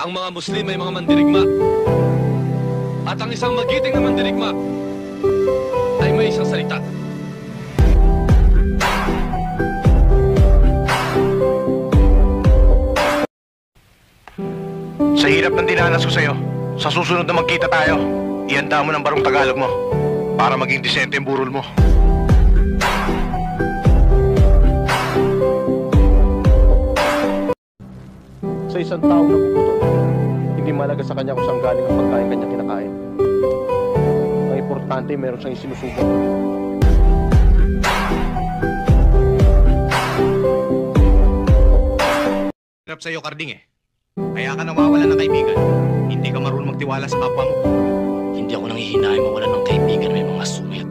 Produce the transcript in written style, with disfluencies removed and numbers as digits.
Ang mga Muslim ay mga mandirigma. At ang isang magiting na mandirigma ay may isang salita. Sa hirap ng dinanas ko sa'yo, sa susunod na magkita tayo, ihanda mo ng barong Tagalog mo para maging disente ang burol mo. Sa isang taong nagugutom, hindi malaga sa kanya kung saan galing ang pagkain kanya kinakain. Ang importante, meron siyang isinusubok. Hirap sa'yo, Karding eh. Kaya ka nawawalan ng kaibigan. Hindi ka marunong magtiwala sa kapwa mo. Hindi ako nanghihinayang mawalan ng kaibigan, may mga sungit.